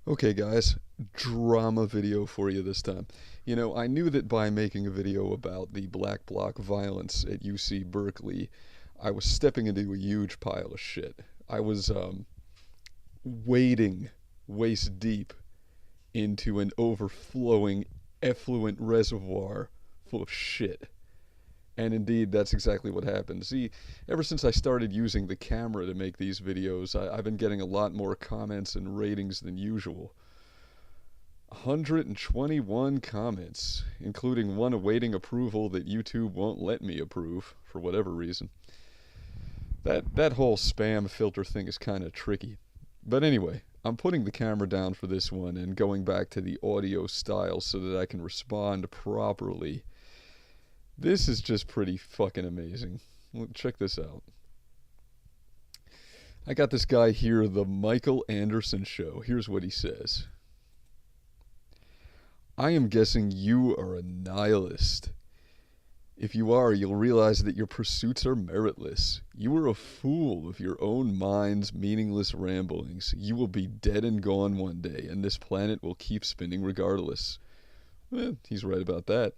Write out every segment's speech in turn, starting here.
Okay, guys, drama video for you this time. You know, I knew that by making a video about the black bloc violence at UC Berkeley, I was stepping into a huge pile of shit. I was wading waist deep into an overflowing effluent reservoir full of shit. And indeed, that's exactly what happened. See, ever since I started using the camera to make these videos, I've been getting a lot more comments and ratings than usual. 121 comments, including one awaiting approval that YouTube won't let me approve, for whatever reason. That whole spam filter thing is kind of tricky. But anyway, I'm putting the camera down for this one and going back to the audio style so that I can respond properly. This is just pretty fucking amazing. Check this out. I got this guy here, the Michael Anderson Show. Here's what he says. I am guessing you are a nihilist. If you are, you'll realize that your pursuits are meritless. You are a fool of your own mind's meaningless ramblings. You will be dead and gone one day, and this planet will keep spinning regardless. Well, he's right about that.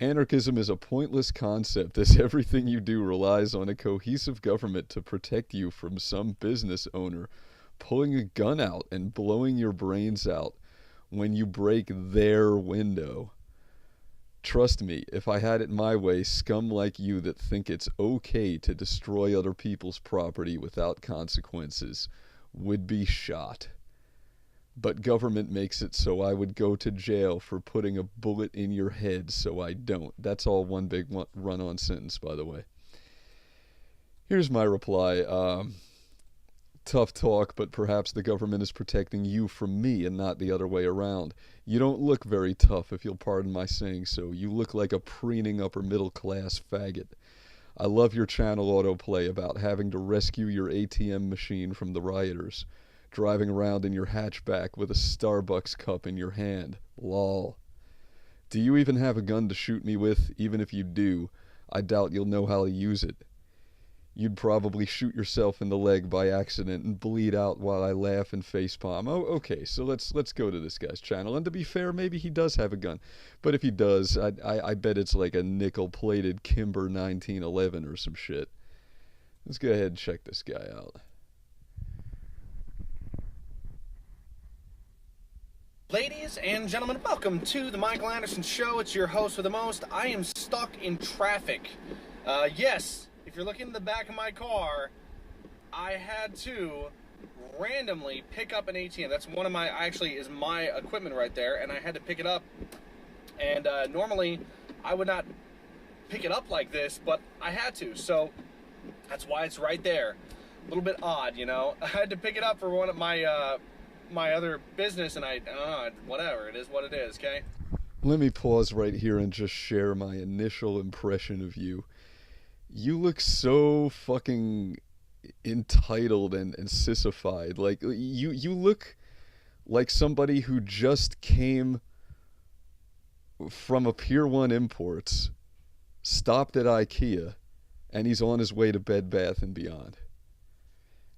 Anarchism is a pointless concept, as everything you do relies on a cohesive government to protect you from some business owner pulling a gun out and blowing your brains out when you break their window. Trust me, if I had it my way, scum like you that think it's okay to destroy other people's property without consequences would be shot. But government makes it so I would go to jail for putting a bullet in your head, so I don't. That's all one big run-on sentence, by the way. Here's my reply. Tough talk, but perhaps the government is protecting you from me and not the other way around. You don't look very tough, if you'll pardon my saying so. You look like a preening upper-middle-class faggot. I love your channel autoplay about having to rescue your ATM machine from the rioters. Driving around in your hatchback with a Starbucks cup in your hand. Lol. Do you even have a gun to shoot me with? Even if you do, I doubt you'll know how to use it. You'd probably shoot yourself in the leg by accident and bleed out while I laugh and facepalm. Oh, okay, so let's go to this guy's channel. And to be fair, maybe he does have a gun. But if he does, I bet it's like a nickel-plated Kimber 1911 or some shit. Let's go ahead and check this guy out. Ladies and gentlemen, welcome to the Michael Anderson Show. It's your host with the most. I am stuck in traffic. Yes, if you're looking in the back of my car, I had to randomly pick up an ATM. That's one of my, actually is my equipment right there, and I had to pick it up. And normally I would not pick it up like this, but I had to, so that's why it's right there. A little bit odd, you know. I had to pick it up for one of my other business, and I don't know, whatever, it is what it is, okay? Let me pause right here and just share my initial impression of you. You look so fucking entitled and sissified. Like, you look like somebody who just came from a Pier 1 Imports, stopped at IKEA, and he's on his way to Bed Bath & Beyond.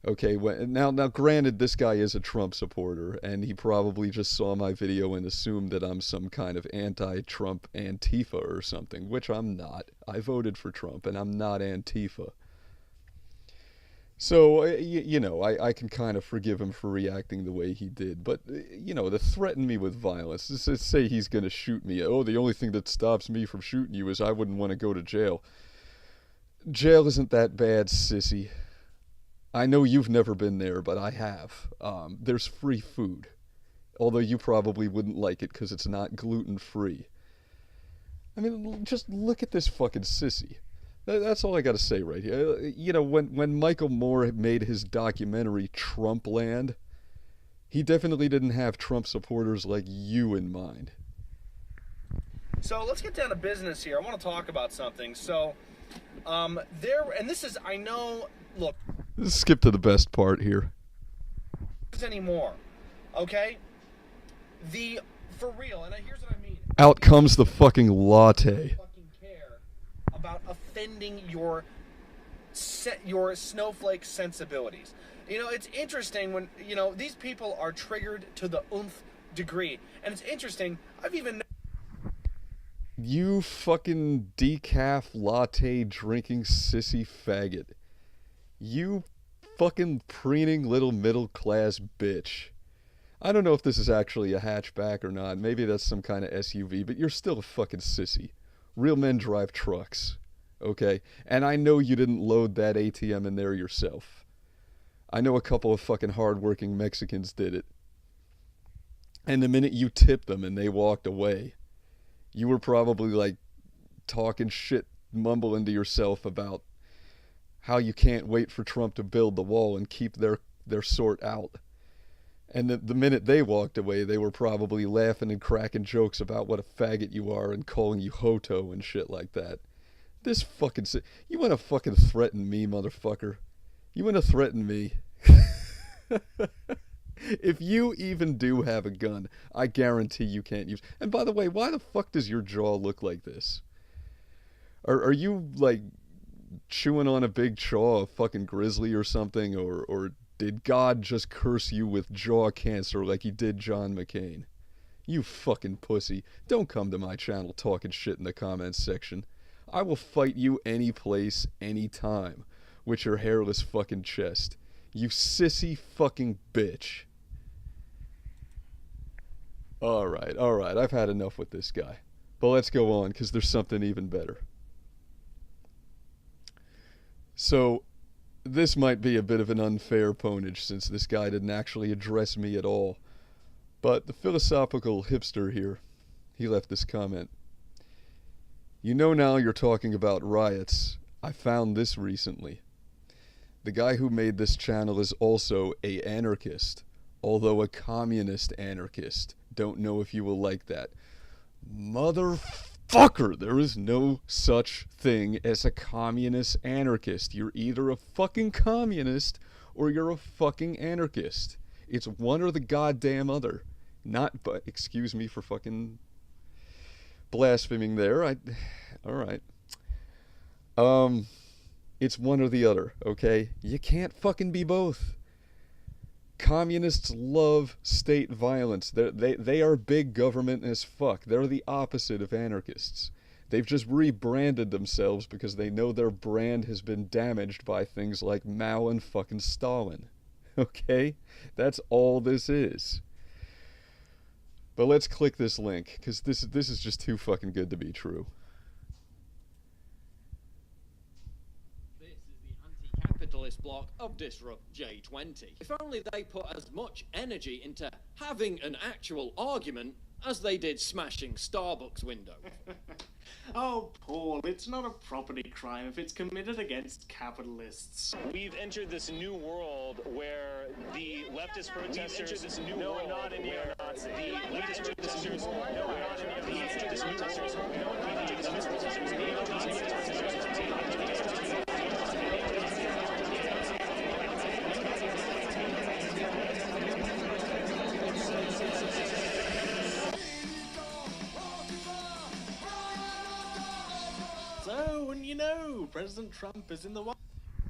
Okay, now granted, this guy is a Trump supporter, and he probably just saw my video and assumed that I'm some kind of anti-Trump Antifa or something, which I'm not. I voted for Trump, and I'm not Antifa. So, you know, I can kind of forgive him for reacting the way he did, but, you know, to threaten me with violence, to say he's going to shoot me, oh, the only thing that stops me from shooting you is I wouldn't want to go to jail. Jail isn't that bad, sissy. I know you've never been there, but I have. There's free food. Although you probably wouldn't like it because it's not gluten-free. I mean, just look at this fucking sissy. That's all I gotta say right here. You know, when Michael Moore made his documentary Trumpland, he definitely didn't have Trump supporters like you in mind. So let's get down to business here. I want to talk about something. So, and this is, I know, look. Let's skip to the best part here. Anymore, okay? For real, and here's what I mean. Out comes the fucking latte. Fucking care about offending your snowflake sensibilities. You know, it's interesting when, these people are triggered to the nth degree. And it's interesting, I've even... You fucking decaf latte drinking sissy faggot. You fucking preening little middle class bitch. I don't know if this is actually a hatchback or not. Maybe that's some kind of SUV, but you're still a fucking sissy. Real men drive trucks, okay? And I know you didn't load that ATM in there yourself. I know a couple of fucking hardworking Mexicans did it. And the minute you tipped them and they walked away, you were probably like talking shit, mumbling to yourself about how you can't wait for Trump to build the wall and keep their sort out. And the minute they walked away, they were probably laughing and cracking jokes about what a faggot you are and calling you Hoto and shit like that. This fucking... You want to fucking threaten me, motherfucker? You want to threaten me? If you even do have a gun, I guarantee you can't use... And by the way, why the fuck does your jaw look like this? Are you, like, chewing on a big jaw of fucking grizzly or something? Or did God just curse you with jaw cancer like he did John McCain? You fucking pussy. Don't come to my channel talking shit in the comments section. I will fight you any place, anytime, with your hairless fucking chest. You sissy fucking bitch. Alright, I've had enough with this guy. But let's go on, because there's something even better. So, this might be a bit of an unfair ponage, since this guy didn't actually address me at all. But the philosophical hipster here, he left this comment. You know, now you're talking about riots. I found this recently. The guy who made this channel is also an anarchist, although a communist anarchist. Don't know if you will like that. Motherfucker, there is no such thing as a communist anarchist. You're either a fucking communist or you're a fucking anarchist. It's one or the goddamn other. Not, but excuse me for fucking blaspheming there. Alright. It's one or the other, okay? You can't fucking be both. Communists love state violence. They are big government as fuck. They're the opposite of anarchists. They've just rebranded themselves because they know their brand has been damaged by things like Mao and fucking Stalin. Okay? That's all this is. But let's click this link, because this is just too fucking good to be true. Capitalist block of Disrupt J20. If only they put as much energy into having an actual argument as they did smashing Starbucks windows. Oh, Paul, it's not a property crime if it's committed against capitalists. We've entered this new world where the leftist protesters... No, we're not in neo-Nazi. The leftist protesters... No, we're not in neo-Nazi. So, when you know, President Trump is in the White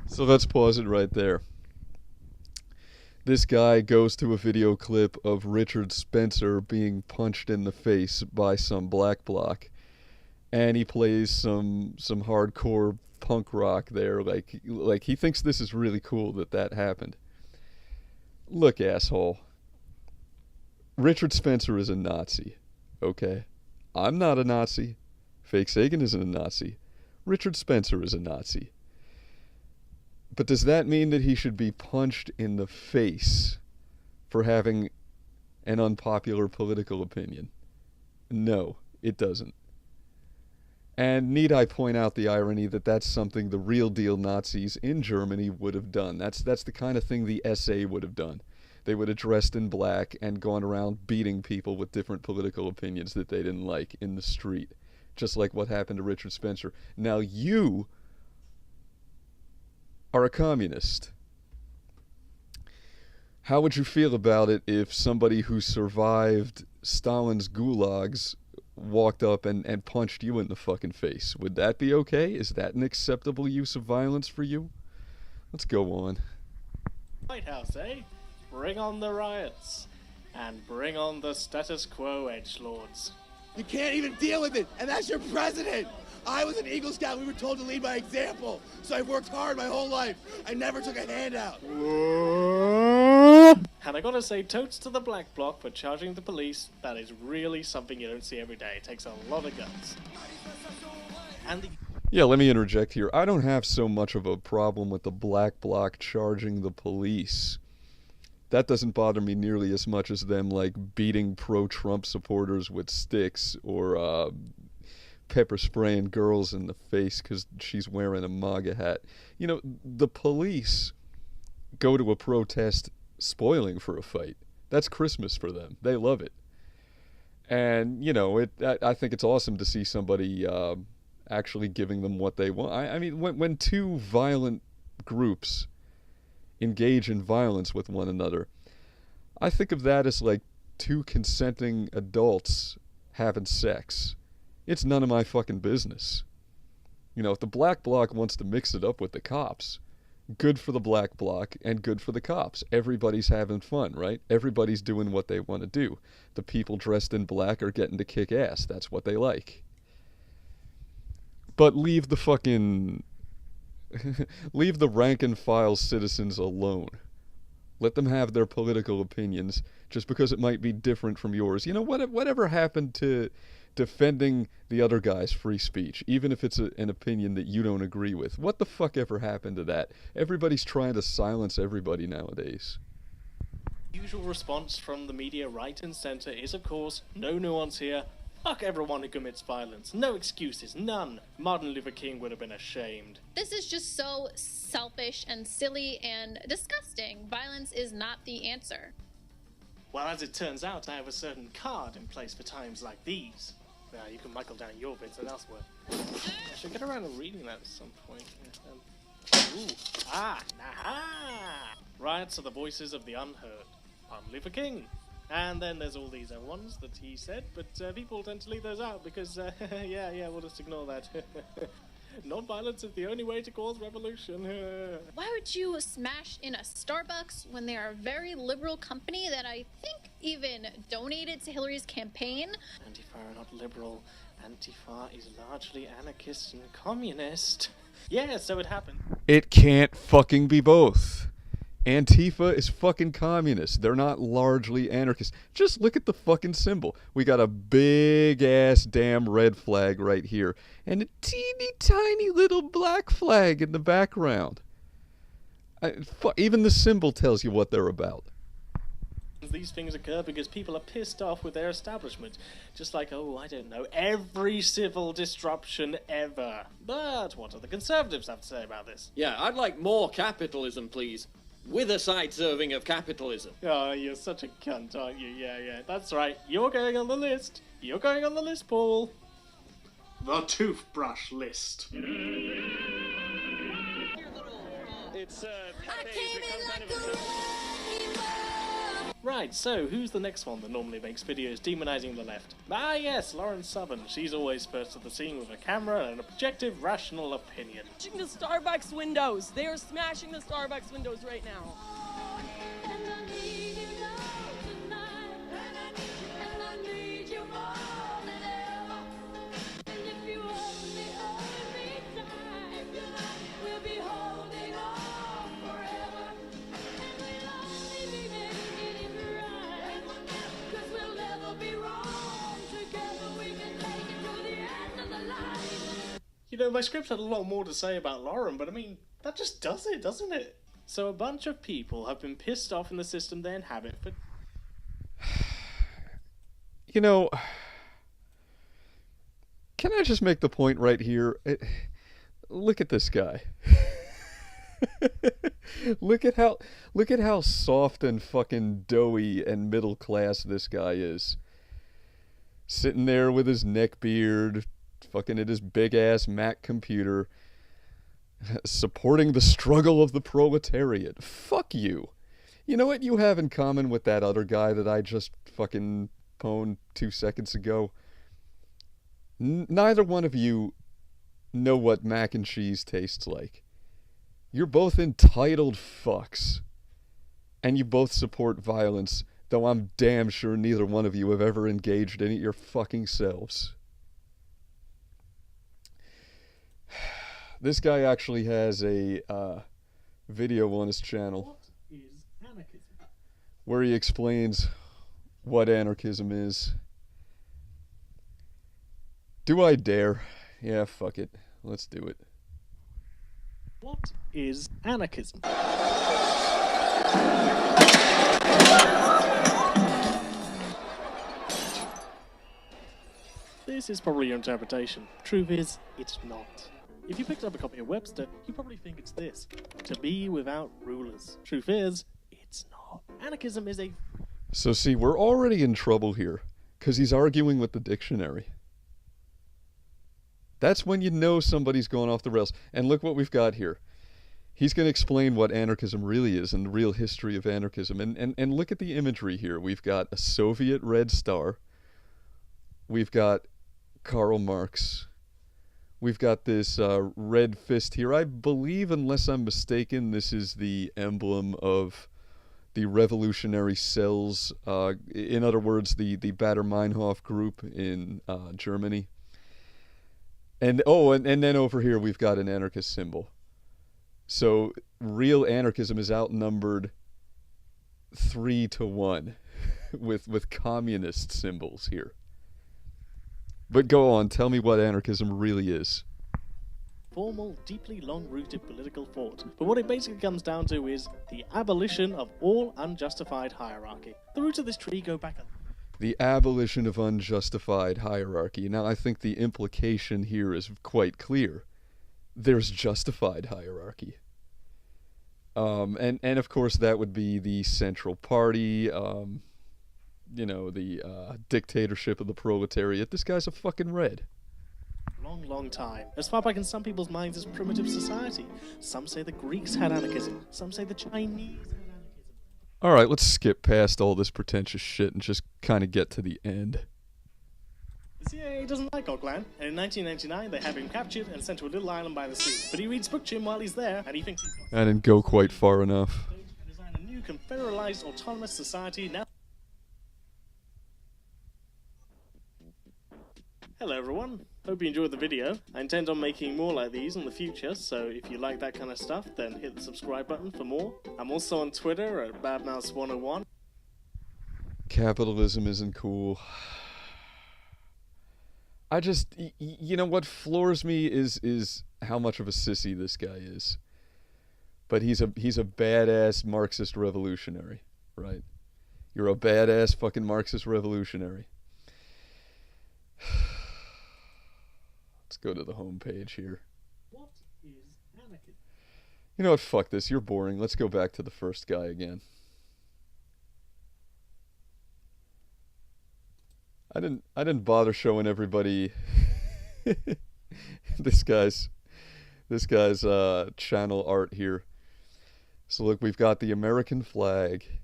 House. So let's pause it right there. This guy goes to a video clip of Richard Spencer being punched in the face by some black bloc, and he plays some hardcore punk rock there, like he thinks this is really cool that happened. Look, asshole. Richard Spencer is a Nazi, okay? I'm not a Nazi. Fakesagan isn't a Nazi. Richard Spencer is a Nazi. But does that mean that he should be punched in the face for having an unpopular political opinion? No, it doesn't. And need I point out the irony that that's something the real deal Nazis in Germany would have done. That's the kind of thing the SA would have done. They would have dressed in black and gone around beating people with different political opinions that they didn't like in the street. Just like what happened to Richard Spencer. Now you are a communist. How would you feel about it if somebody who survived Stalin's gulags walked up and punched you in the fucking face? Would that be okay? Is that an acceptable use of violence for you? Let's go on. White House, eh? Bring on the riots. And bring on the status quo edgelords. You can't even deal with it, and that's your president! I was an Eagle Scout. We were told to lead by example, so I've worked hard my whole life. I never took a handout. And I gotta say, totes to the Black Bloc for charging the police. That is really something you don't see every day. It takes a lot of guts. And Yeah, let me interject here. I don't have so much of a problem with the Black Bloc charging the police. That doesn't bother me nearly as much as them, like, beating pro-Trump supporters with sticks or pepper spraying girls in the face because she's wearing a MAGA hat. You know, the police go to a protest spoiling for a fight. That's Christmas for them. They love it. And, you know, I think it's awesome to see somebody actually giving them what they want. I mean, when two violent groups engage in violence with one another, I think of that as like two consenting adults having sex. It's none of my fucking business. You know, if the Black Bloc wants to mix it up with the cops, good for the Black Bloc and good for the cops. Everybody's having fun, right? Everybody's doing what they want to do. The people dressed in black are getting to kick ass. That's what they like. But leave the fucking... leave the rank and file citizens alone. Let them have their political opinions just because it might be different from yours. You know, whatever happened to defending the other guy's free speech, even if it's an opinion that you don't agree with? What the fuck ever happened to that? Everybody's trying to silence everybody nowadays. usual response from the media right and center is, of course, no nuance here. Fuck everyone who commits violence. No excuses. None. Martin Luther King would have been ashamed. This is just so selfish and silly and disgusting. Violence is not the answer. Well, as it turns out, I have a certain card in place for times like these. You can Michael down your bits and elsewhere. I should get around to reading that at some point. Riots are the voices of the unheard. Martin Luther King. And then there's all these other ones that he said, but people tend to leave those out because, we'll just ignore that. Non-violence is the only way to cause revolution. Why would you smash in a Starbucks when they are a very liberal company that I think even donated to Hillary's campaign? Antifa are not liberal. Antifa is largely anarchist and communist. Yeah, so it happened. It can't fucking be both. Antifa is fucking communist. They're not largely anarchist. Just look at the fucking symbol. We got a big ass damn red flag right here and a teeny tiny little black flag in the background. Even the symbol tells you what they're about. These things occur because people are pissed off with their establishment. Just like, every civil disruption ever. But what do the Conservatives have to say about this? Yeah, I'd like more capitalism, please. With a side serving of capitalism. Oh, you're such a cunt, aren't you? Yeah, that's right. You're going on the list. You're going on the list, Paul. The toothbrush list. It's Pepe become kind of Right, so who's the next one that normally makes videos demonizing the left? Ah yes, Lauren Southern. She's always first at the scene with a camera and an objective, rational opinion. Smashing the Starbucks windows. They are smashing the Starbucks windows right now. You know, my script had a lot more to say about Lauren, but I mean, that just does it, doesn't it? So a bunch of people have been pissed off in the system they inhabit for... You know, can I just make the point right here? Look at this guy. Look at how soft and fucking doughy and middle class this guy is. Sitting there with his neck beard, fucking at his big ass Mac computer, supporting the struggle of the proletariat. Fuck you. You know what you have in common with that other guy that I just fucking pwned 2 seconds ago? Neither one of you know what mac and cheese tastes like. You're both entitled fucks. And you both support violence, though I'm damn sure neither one of you have ever engaged in it your fucking selves. This guy actually has a video on his channel where he explains what anarchism is. Do I dare? Yeah, fuck it. Let's do it. What is anarchism? This is probably your interpretation. Truth is, it's not. If you picked up a copy of Webster, you probably think it's this: to be without rulers. Truth is, it's not. Anarchism is a... So see, we're already in trouble here, because he's arguing with the dictionary. That's when you know somebody's going off the rails. And look what we've got here. He's going to explain what anarchism really is and the real history of anarchism. And look at the imagery here. We've got a Soviet red star. We've got Karl Marx. We've got this red fist here. I believe, unless I'm mistaken, this is the emblem of the revolutionary cells. In other words, the Baader-Meinhof group in Germany. And then over here we've got an anarchist symbol. So real anarchism is outnumbered 3-1 with communist symbols here. But go on, tell me what anarchism really is. Formal, deeply long-rooted political thought. But what it basically comes down to is the abolition of all unjustified hierarchy. The roots of this tree go back... The abolition of unjustified hierarchy. Now, I think the implication here is quite clear. There's justified hierarchy. And of course, that would be the Central Party, you know, the dictatorship of the proletariat. This guy's a fucking red. Long time. As far back in some people's minds as primitive society. Some say the Greeks had anarchism. Some say the Chinese had anarchism. All right, let's skip past all this pretentious shit and just kind of get to the end. The CIA doesn't like Oglan, and in 1999 they have him captured and sent to a little island by the sea. But he reads Bookchin while he's there, and he thinks he's got... I didn't go quite far enough. ...design a new confederalized autonomous society now... Hello everyone, hope you enjoyed the video. I intend on making more like these in the future, so if you like that kind of stuff, then hit the subscribe button for more. I'm also on Twitter at badmouse101. Capitalism isn't cool. I just, you know, what floors me is how much of a sissy this guy is. But he's a badass Marxist revolutionary, right? You're a badass fucking Marxist revolutionary. Let's go to the home page here. What is anarchism? You know what? Fuck this. You're boring. Let's go back to the first guy again. I didn't bother showing everybody this guy's channel art here. So look, we've got the American flag.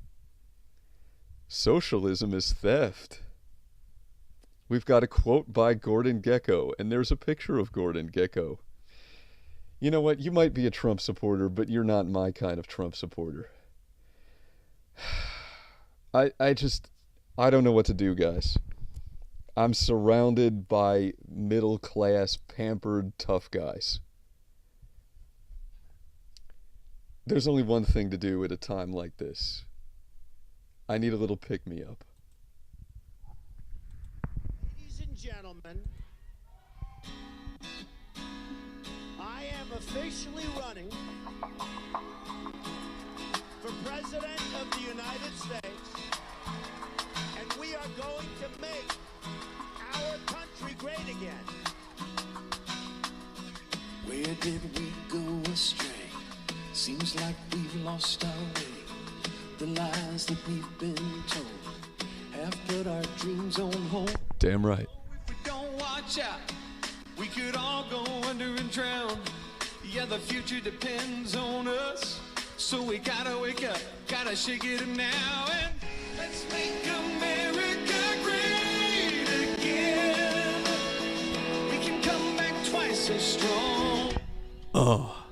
Socialism is theft. We've got a quote by Gordon Gekko, and there's a picture of Gordon Gekko. You know what? You might be a Trump supporter, but you're not my kind of Trump supporter. I don't know what to do, guys. I'm surrounded by middle-class, pampered, tough guys. There's only one thing to do at a time like this. I need a little pick-me-up. Ladies and gentlemen, I am officially running for President of the United States, and we are going to make our country great again. Where did we go astray? Seems like we've lost our way. The lies that we've been told have put our dreams on hold. Damn right. If we don't watch out, we could all go under and drown. Yeah, the future depends on us. So we gotta wake up, gotta shake it up now, and let's make America great again. We can come back twice as strong. Oh.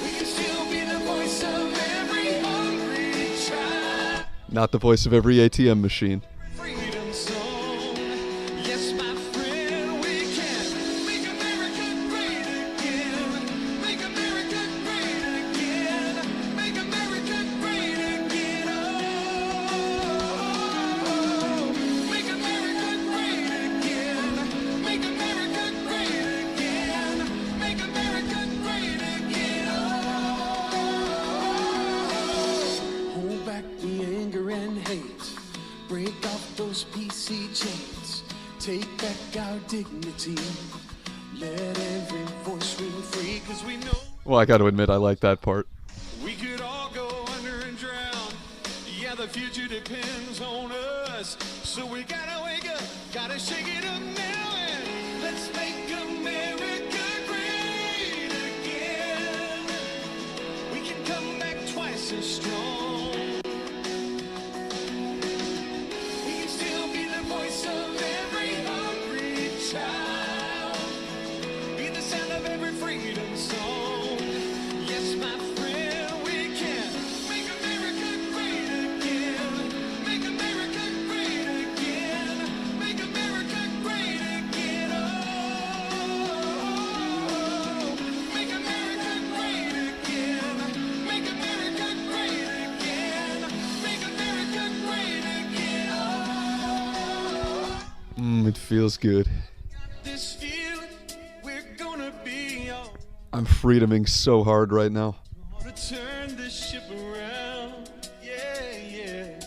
We can still be the voice of every heart. Not the voice of every ATM machine. Freedom song. Yes, my friend, we can make America great again. Make America great again. Make America great again. Oh, make America great again. Make America great again. Make America great again. Oh, hold back the anger and hate. Break off those PC chains. Take back our dignity. Let every voice ring free, 'cause we know Well, I got to admit, I like that part. we could all go under and drown. Yeah, the future depends on us. So we gotta wake up, gotta shake it up now, and let's make America great again. We can come back twice as strong. We can still be the voice of every hungry child. Be the sound of every freedom song. Yes, my friend, we can make America great again. Make America great again. Make America great again. Oh, make America great again. Make America great again. Make America great again. Oh, It feels good. this feeling, we're gonna be all. I'm freedoming so hard right now. Gonna turn this ship around, yeah, yeah.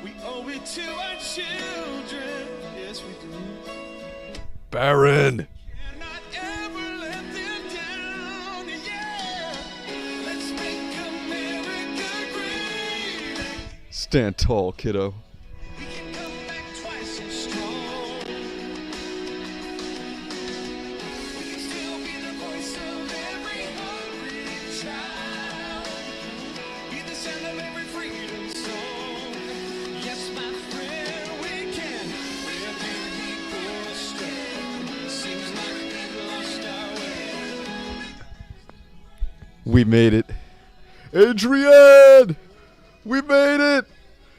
We owe it to our children, yes we do. Baron! Cannot ever let them down, yeah. Let's make America great. Stand tall, kiddo. We can come back twice as strong. We can still be the voice of every hungry child. Be the sound of every freedom song. Yes, my friend, we can. Where did we go astray? Seems like we've lost our way. We made it. Adrian! We made it!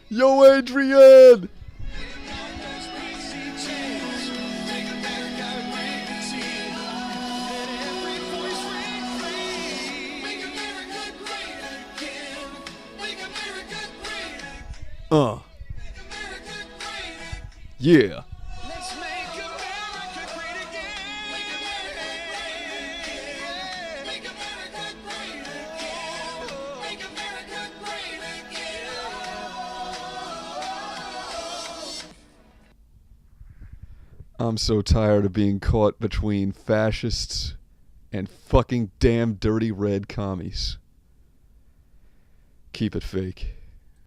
Yo, Adrian! Yeah. Let's make America great again. Make America great again. Make America great again. I'm so tired of being caught between fascists and fucking damn dirty red commies. Keep it fake.